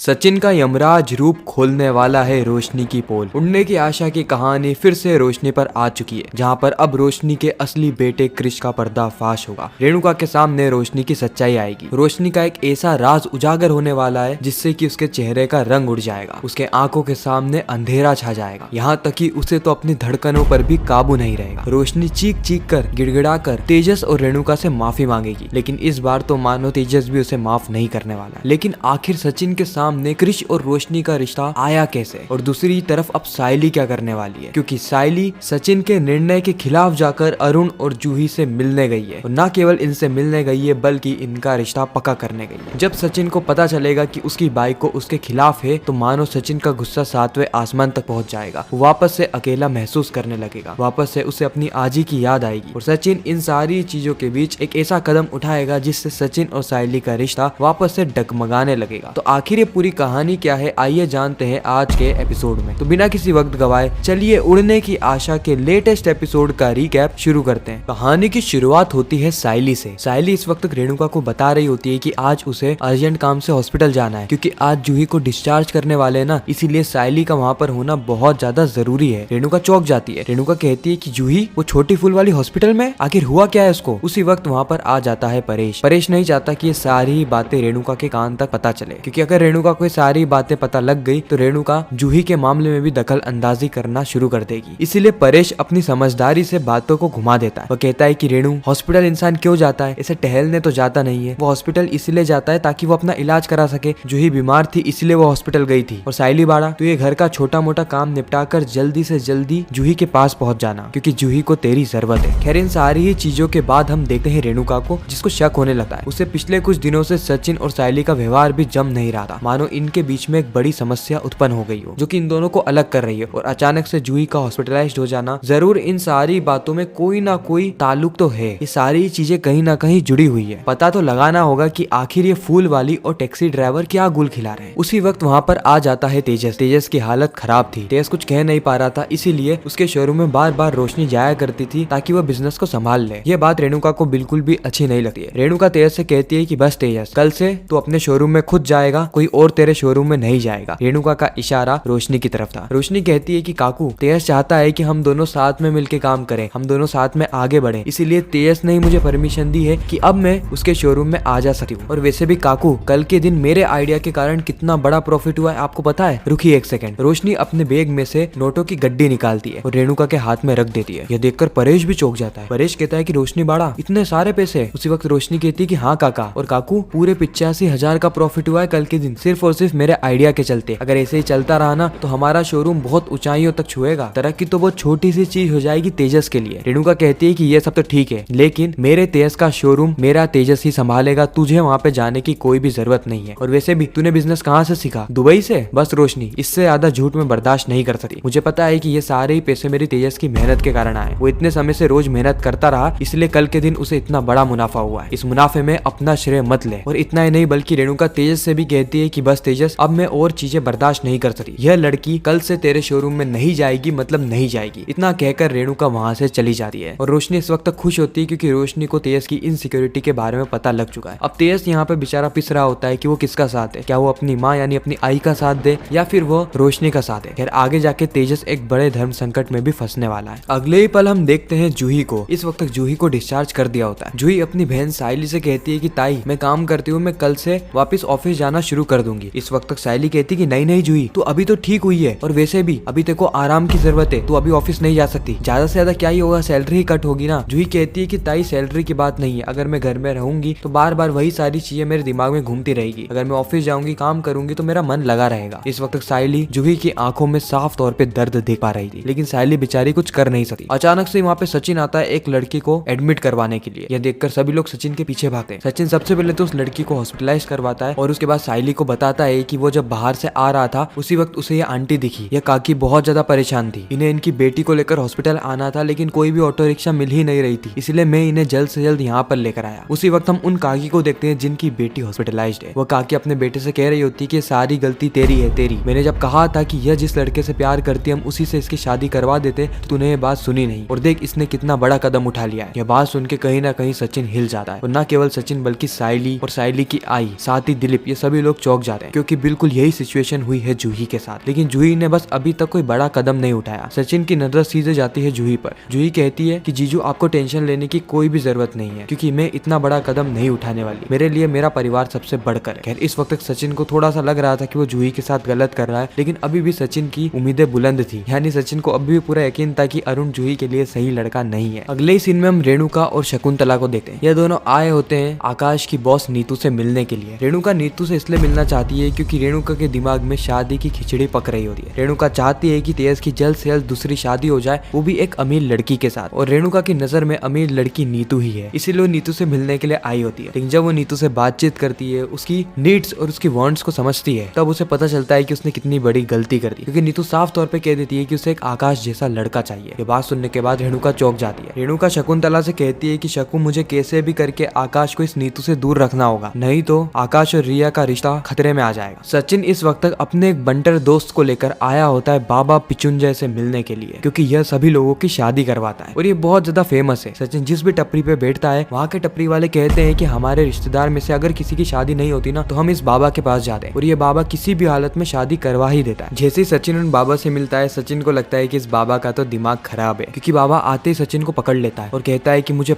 सचिन का यमराज रूप खोलने वाला है रोशनी की पोल। उड़ने की आशा की कहानी फिर से रोशनी पर आ चुकी है, जहां पर अब रोशनी के असली बेटे क्रिश का पर्दाफाश होगा। रेणुका के सामने रोशनी की सच्चाई आएगी। रोशनी का एक ऐसा राज उजागर होने वाला है जिससे कि उसके चेहरे का रंग उड़ जाएगा, उसके आंखों के सामने अंधेरा छा जाएगा, यहाँ तक कि उसे तो अपनी धड़कनों पर भी काबू नहीं रहेगा। रोशनी चीख चीख कर गिड़गिड़ा कर तेजस और रेणुका से माफी मांगेगी, लेकिन इस बार तो मानो तेजस भी उसे माफ नहीं करने वाला। लेकिन आखिर सचिन के सामने क्रिश और रोशनी का रिश्ता आया कैसे, और दूसरी तरफ अब साइली क्या करने वाली है, क्योंकि साइली सचिन के निर्णय के खिलाफ जाकर अरुण और जूही से मिलने गई है, और न केवल इनसे मिलने गई है बल्कि इनका रिश्ता पक्का करने गई है। जब सचिन को पता चलेगा कि उसकी बाइक को उसके खिलाफ है तो मानो सचिन का गुस्सा 7वें आसमान तक पहुंच जाएगा। वो वापस से अकेला महसूस करने लगेगा, वापस से उसे अपनी आजी की याद आएगी, और सचिन इन सारी चीजों के बीच एक ऐसा कदम उठाएगा जिससे सचिन और साइली का रिश्ता वापस से डगमगाने लगेगा। तो आखिर ये पूरी कहानी क्या है, आइए जानते हैं आज के एपिसोड में। तो बिना किसी वक्त गवाए चलिए उड़ने की आशा के लेटेस्ट एपिसोड का रिकैप शुरू करते हैं। कहानी की शुरुआत होती है साइली से। साइली इस वक्त रेणुका को बता रही होती है कि आज उसे अर्जेंट काम से हॉस्पिटल जाना है, क्योंकि आज जूही को डिस्चार्ज करने वाले हैं ना, इसीलिए साइली का वहाँ पर होना बहुत ज्यादा जरूरी है। रेणुका चौंक जाती है। रेणुका कहती है कि जूही वो छोटी फूल वाली हॉस्पिटल में, आखिर हुआ क्या है उसको। उसी वक्त वहाँ पर आ जाता है परेश। परेश नहीं चाहता कि ये सारी बातें रेणुका के कान तक पता चले, क्योंकि अगर रेणुका को सारी बातें पता लग गई तो रेणुका जूही के मामले में भी दखल अंदाजी करना शुरू कर देगी। इसीलिए परेश अपनी समझदारी से बातों को घुमा देता है। वो कहता है कि रेणु, हॉस्पिटल इंसान क्यों जाता है, इसे टहलने तो जाता नहीं है। वो हॉस्पिटल इसलिए जाता है ताकि वो अपना इलाज करा सके। जूही बीमार थी इसलिए वो हॉस्पिटल गई थी। और साइली बाड़ा, तो ये घर का छोटा मोटा काम निपटा कर जल्दी से जल्दी जूही के पास पहुंच जाना, क्योंकि जूही को तेरी जरूरत है। खैर, इन सारी ही चीजों के बाद हम देखते हैं रेणुका को, जिसको शक होने लगता है। उसे पिछले कुछ दिनों से सचिन और साइली का व्यवहार भी जम नहीं रहा था, मानो इनके बीच में एक बड़ी समस्या उत्पन्न हो गई हो, जो कि इन दोनों को अलग कर रही है। और अचानक से जूही का हॉस्पिटलाइज्ड हो जाना, जरूर इन सारी बातों में कोई ना कोई ताल्लुक तो है। ये सारी चीजें कहीं ना कहीं जुड़ी हुई है। पता तो लगाना होगा कि आखिर ये फूल वाली और टैक्सी ड्राइवर क्या गुल खिला रहे हैं। उसी वक्त वहाँ पर आ जाता है तेजस। तेजस की हालत खराब थी। तेजस कुछ कह नहीं पा रहा था, इसीलिए उसके शोरूम में बार बार रोशनी जाया करती थी ताकि वह बिजनेस को संभाल ले। ये बात रेणुका को बिल्कुल भी अच्छी नहीं लगती है। रेणुका तेजस से कहती है कि बस तेजस, कल से तू अपने शोरूम में खुद जाएगा, कोई और तेरे शोरूम में नहीं जाएगा। रेणुका का इशारा रोशनी की तरफ था। रोशनी कहती है कि काकू, तेजस चाहता है कि हम दोनों साथ में मिलकर काम करें, हम दोनों साथ में आगे बढ़े, इसीलिए तेजस ने मुझे परमिशन दी है कि अब मैं उसके शोरूम में आ जा सकती हूँ। और वैसे भी काकू, कल के दिन मेरे आइडिया के कारण कितना बड़ा प्रॉफिट हुआ है आपको पता है। रुकिए एक सेकंड। रोशनी अपने बैग में से नोटों की गड्डी निकालती है और रेणुका के हाथ में रख देती है। यह देखकर परेश भी चौंक जाता है। परेश कहता है कि रोशनी बाड़ा, इतने सारे पैसे। उसी वक्त रोशनी कहती है कि हाँ काका, और काकू पूरे 85,000 का प्रॉफिट हुआ है कल के दिन, सिर्फ और सिर्फ मेरे आइडिया के चलते। अगर ऐसे ही चलता रहा ना तो हमारा शोरूम बहुत ऊंचाइयों तक छुएगा। तरक्की तो बहुत छोटी सी चीज हो जाएगी तेजस के लिए। रेणुका कहती है कि ये सब तो ठीक है, लेकिन मेरे तेजस का शोरूम मेरा तेजस ही संभालेगा, तुझे वहाँ पे जाने की कोई भी जरूरत नहीं है। और वैसे भी तूने बिजनेस कहाँ से सीखा, दुबई से? बस रोशनी, इससे ज्यादा झूठ में बर्दाश्त नहीं कर सकती। मुझे पता है कि ये सारे ही पैसे मेरी तेजस की मेहनत के कारण आए। वो इतने समय से रोज मेहनत करता रहा, इसलिए कल के दिन उसे इतना बड़ा मुनाफा हुआ है। इस मुनाफे में अपना श्रेय मत ले। और इतना ही नहीं, बल्कि रेणुका तेजस से भी कहती है कि बस तेजस, अब मैं और चीजें बर्दाश्त नहीं कर सकती। यह लड़की कल से तेरे शोरूम में नहीं जाएगी, मतलब नहीं जाएगी। इतना कहकर रेणुका वहाँ से चली जाती है। और रोशनी इस वक्त खुश होती है, क्योंकि रोशनी को तेजस की इनसिक्योरिटी के बारे में पता लग चुका है। अब तेजस यहाँ पे बेचारा पिस रहा होता है कि वो किसका साथ है, क्या वो अपनी माँ यानी अपनी आई का साथ दे या फिर वो रोशनी का साथ है। खैर, आगे जाके तेजस एक बड़े धर्म संकट में भी फंसने वाला है। अगले ही पल हम देखते हैं जूही को। इस वक्त जूही को डिस्चार्ज कर दिया होता है। जूही अपनी बहन साइली से कहती है कि ताई, मैं काम करती हूँ, मैं कल से वापस ऑफिस जाना शुरू कर दूंगी। इस वक्त तक साइली कहती है कि नहीं नहीं जूही, तू अभी तो ठीक हुई है, और वैसे भी अभी तेरे को आराम की जरूरत है, तू अभी ऑफिस नहीं जा सकती। ज्यादा से ज्यादा क्या ही होगा, सैलरी ही कट होगी ना। जूही कहती है कि ताई, सैलरी की बात नहीं है, अगर मैं घर में रहूंगी तो बार बार वही सारी चीजें मेरे दिमाग में घूमती रहेगी। अगर मैं ऑफिस जाऊंगी, काम करूंगी, तो मेरा मन लगा रहेगा। इस वक्त साइली जूही की आंखों में साफ तौर पे दर्द देख पा रही थी, लेकिन साइली बेचारी कुछ कर नहीं सकती। अचानक से वहाँ पे सचिन आता है एक लड़की को एडमिट करवाने के लिए। यह देखकर सभी लोग सचिन के पीछे भागते हैं। सचिन सबसे पहले तो उस लड़की को हॉस्पिटलाइज करवाता है, और उसके बाद साइली को बताता है कि वो जब बाहर से आ रहा था उसी वक्त उसे ये आंटी दिखी। यह काकी बहुत ज्यादा परेशान थी, इन्हें इनकी बेटी को लेकर हॉस्पिटल आना था, लेकिन कोई भी ऑटो रिक्शा मिल ही नहीं रही थी, इसलिए मैं इन्हें जल्द से जल्द यहाँ पर लेकर आया। उसी वक्त हम उन काकी को देखते हैं जिनकी बेटी हॉस्पिटलाइज्ड है। वह काकी अपने बेटे से कह रही होती है कि सारी गलती तेरी है, तेरी। मैंने जब कहा था कि यह जिस लड़के से प्यार करती है हम उसी से इसकी शादी करवा देते, तूने ये बात सुनी नहीं, और देख इसने कितना बड़ा कदम उठा लिया है। यह बात सुन के कहीं ना कहीं सचिन हिल जाता है, और न केवल सचिन बल्कि साइली और साइली की आई, साथ ही दिलीप, ये सभी लोग चौंक जाते हैं क्योंकि बिल्कुल यही सिचुएशन हुई है जूही के साथ। लेकिन जूही ने बस अभी तक कोई बड़ा कदम नहीं उठाया। सचिन की नजर सीधे जाती है जूही पर। जूही कहती है कि जीजू आपको टेंशन लेने की कोई भी जरूरत नहीं है क्योंकि मैं इतना बड़ा कदम नहीं उठाने वाली। मेरे लिए मेरा परिवार सबसे बढ़कर है। खैर इस वक्त सचिन को थोड़ा सा लग रहा था कि वो जूही के साथ गलत कर रहा है, लेकिन अभी भी सचिन की उम्मीदें बुलंद थी। यानी सचिन को अभी भी पूरा यकीन था कि अरुण जूही के लिए सही लड़का नहीं है। अगले ही सीन में हम रेणुका और शकुंतला को देखते हैं। ये दोनों आए होते हैं आकाश की बॉस नीतू से मिलने के लिए। रेणुका नीतू से इसलिए मिलना चाहती है क्योंकि रेणुका के दिमाग में शादी की खिचड़ी पक रही होती है। रेणुका चाहती है कि तेज की जल्द से जल्द दूसरी शादी हो जाए, वो भी एक अमीर लड़की के साथ। और रेणुका की नजर में अमीर लड़की नीतू ही है, इसीलिए वो नीतू से मिलने के लिए आई होती है। लेकिन जब वो नीतू से बातचीत करती है, उसकी नीड्स और उसकी वांट्स को समझती है, तब उसे पता चलता है कि उसने कितनी बड़ी गलती कर दी। क्योंकि नीतू साफ तौर पे कह देती है कि उसे एक आकाश जैसा लड़का चाहिए। ये बात सुनने के बाद रेणुका चौंक जाती है। रेणुका शकुंतला से कहती है कि शकु मुझे कैसे भी करके आकाश को इस नीतू से दूर रखना होगा, नहीं तो आकाश और रिया का रिश्ता खतरे में आ जाएगा। सचिन इस वक्त तक अपने एक बंटर दोस्त को लेकर आया होता है बाबा पिचुंजय से मिलने के लिए, क्योंकि यह सभी लोगों की शादी करवाता है और ये बहुत ज्यादा फेमस है। सचिन जिस भी टपरी पे बैठता है, वहाँ के टपरी वाले कहते हैं कि हमारे रिश्तेदार में से अगर किसी की शादी नहीं होती ना, तो हम इस बाबा के पास जाते हैं और ये बाबा किसी भी हालत में शादी करवा ही देता है। जैसे ही सचिन उन बाबा से मिलता है, सचिन को लगता है कि इस बाबा का तो दिमाग खराब है, क्योंकि बाबा आते ही सचिन को पकड़ लेता है और कहता है कि मुझे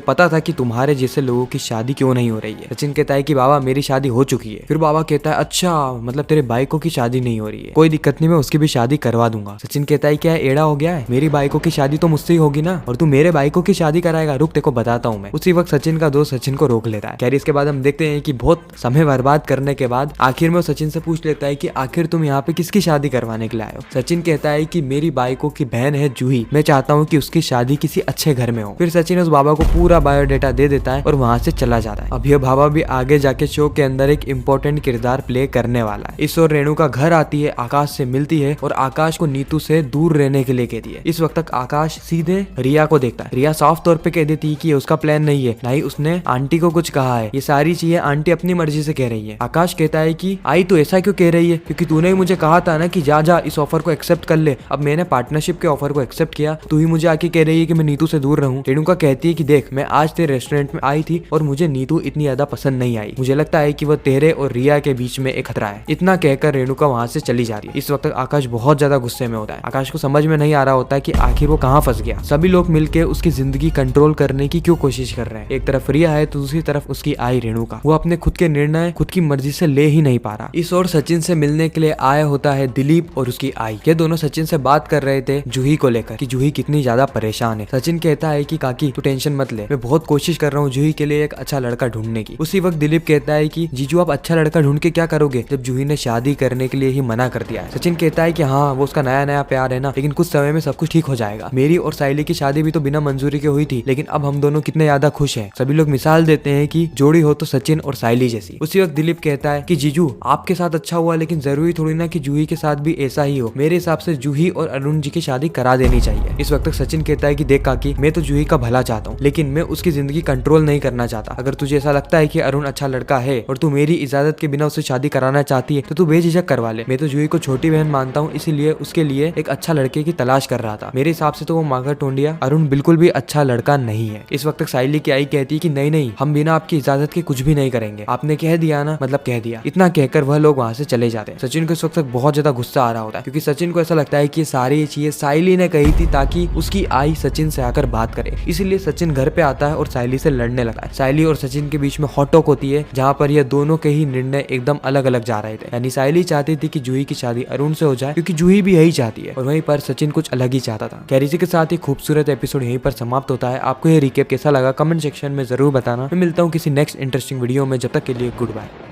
पता था कि तुम्हारे जैसे लोगों की शादी क्यों नहीं हो रही है। सचिन कहता है कि बाबा मेरी शादी हो चुकी है। फिर बाबा कहता है अच्छा मतलब तेरे बाइकों की शादी नहीं हो रही है, कोई दिक्कत नहीं, मैं उसकी भी शादी करवा दूंगा। सचिन कहता है क्या एड़ा हो गया है, मेरी बाइकों की शादी तो मुझसे ही होगी ना, और तू मेरे बाइकों की शादी कराएगा, रुक तेको बताता हूँ मैं। उसी वक्त सचिन का दोस्त सचिन को रोक लेता है। खैर इसके बाद हम देखते हैं कि बहुत समय बर्बाद करने के बाद आखिर में वो सचिन से पूछ लेता है कि आखिर तुम यहाँ पे किसकी शादी करवाने के लिए आए हो। सचिन कहता है कि मेरी बाइकों की बहन है जूही, मैं चाहता हूँ कि उसकी शादी किसी अच्छे घर में हो। फिर सचिन उस बाबा को पूरा बायोडेटा दे देता है और वहाँ से चला जाता है। अब यह बाबा भी आगे जाके शो के अंदर एक इम्पोर्टेंट किरदार प्ले करने वाला है। इस और रेणुका घर आती है, आकाश से मिलती है और आकाश को नीतू से दूर रहने के लिए कहती है। इस वक्त तक आकाश सीधे रिया को देखता है। रिया साफ तौर पे कह देती है कि ये उसका प्लान नहीं है, ना ही उसने आंटी को कुछ कहा है, ये सारी चीजें आंटी अपनी मर्जी से कह रही है। आकाश कहता है कि आई तो ऐसा क्यों कह रही है, क्योंकि तूने ही मुझे कहा था ना कि जा इस ऑफर को एक्सेप्ट कर ले। अब मैंने पार्टनरशिप के ऑफर को एक्सेप्ट किया, तू ही मुझे आके कह रही है कि मैं नीतू से दूर रहूं। रेणुका कहती है कि देख मैं आज तेरे रेस्टोरेंट में आई थी और मुझे नीतू इतनी ज्यादा पसंद नहीं आई, मुझे लगता है कि वह तेरे और रिया के बीच में एक खतरा है। इतना कहकर रेणुका वहां से चली जाती है। इस वक्त आकाश बहुत ज्यादा गुस्से में होता है। आकाश को समझ में नहीं आ रहा होता है कि आखिर वो कहाँ फंस गया। सभी लोग मिलकर उसकी जिंदगी कंट्रोल करने की क्यों कोशिश कर रहे हैं। एक तरफ रिया है तो दूसरी तरफ उसकी आई रेणुका। वो अपने खुद के निर्णय खुद की मर्जी से ले ही नहीं पा रहा। इस और सचिन से मिलने के लिए आया होता है दिलीप और उसकी आई। ये दोनों सचिन से बात कर रहे थे जूही को लेकर कि जूही कितनी ज्यादा परेशान है। सचिन कहता है कि काकी तू टेंशन मत ले, मैं बहुत कोशिश कर रहा हूँ जूही के लिए एक अच्छा लड़का ढूंढने की। उसी वक्त दिलीप कहता है कि जीजू आप अच्छा लड़का ढूंढ के क्या करोगे जब जूही ने शादी करने के लिए ही मना कर दिया है। सचिन कहता है कि हाँ वो उसका नया नया प्यार है ना, लेकिन कुछ समय में सब कुछ ठीक हो जाएगा। मेरी और साइली की शादी भी तो बिना मंजूरी के हुई थी, लेकिन अब हम दोनों कितने ज्यादा खुश हैं। सभी लोग मिसाल देते हैं कि जोड़ी हो तो सचिन और साइली जैसी। उसी वक्त दिलीप कहता है कि जीजू आपके साथ अच्छा हुआ, लेकिन जरूरी थोड़ी ना कि जूही के साथ भी ऐसा ही हो। मेरे हिसाब से जूही और अरुण जी की शादी करा देनी चाहिए। इस वक्त सचिन कहता है कि देख काकी मैं तो जूही का भला चाहता हूँ, लेकिन मैं उसकी जिंदगी कंट्रोल नहीं करना चाहता। अगर तुझे ऐसा लगता है कि अरुण अच्छा लड़का है और तू मेरी इजाजत के बिना उससे शादी कराना चाहती है तो तू बेझिझक करवा ले। मैं तो जूही को छोटी बहन मानता हूँ, इसीलिए उसके लिए एक अच्छा लड़के की तलाश कर रहा था। मेरे हिसाब से तो वो मांगा टोंडिया अरुण बिल्कुल भी अच्छा लड़का नहीं है। इस वक्त साइली की आई कहती है कि नहीं हम बिना आपकी इजाजत के कुछ भी नहीं करेंगे, आपने कह दिया ना मतलब कह दिया। इतना कहकर वह लोग वहाँ से चले जाते हैं। सचिन को इस वक्त बहुत ज्यादा गुस्सा आ रहा होता है, क्योंकि सचिन को ऐसा लगता है कि सारी चीजें साइली ने कही थी ताकि उसकी आई सचिन से आकर बात करे। इसीलिए सचिन घर पे आता है और साइली से लड़ने लगा है। साइली और सचिन के बीच में हॉट टॉक होती है, जहाँ पर ये दोनों के ही निर्णय एकदम अलग अलग जा रहे थे। यानी साइली चाहती थी कि जूही की शादी अरुण से हो जाए, क्योंकि जूही भी यही चाहती है, और वहीं पर सचिन कुछ अलग ही चाहता था। खैर इसी के साथ ही खूबसूरत एपिसोड यहीं पर समाप्त होता है। आपको ये रिकेप कैसा लगा कमेंट सेक्शन में जरूर बताना। मैं मिलता हूँ किसी नेक्स्ट इंटरेस्टिंग वीडियो में, जब तक के लिए गुड बाय।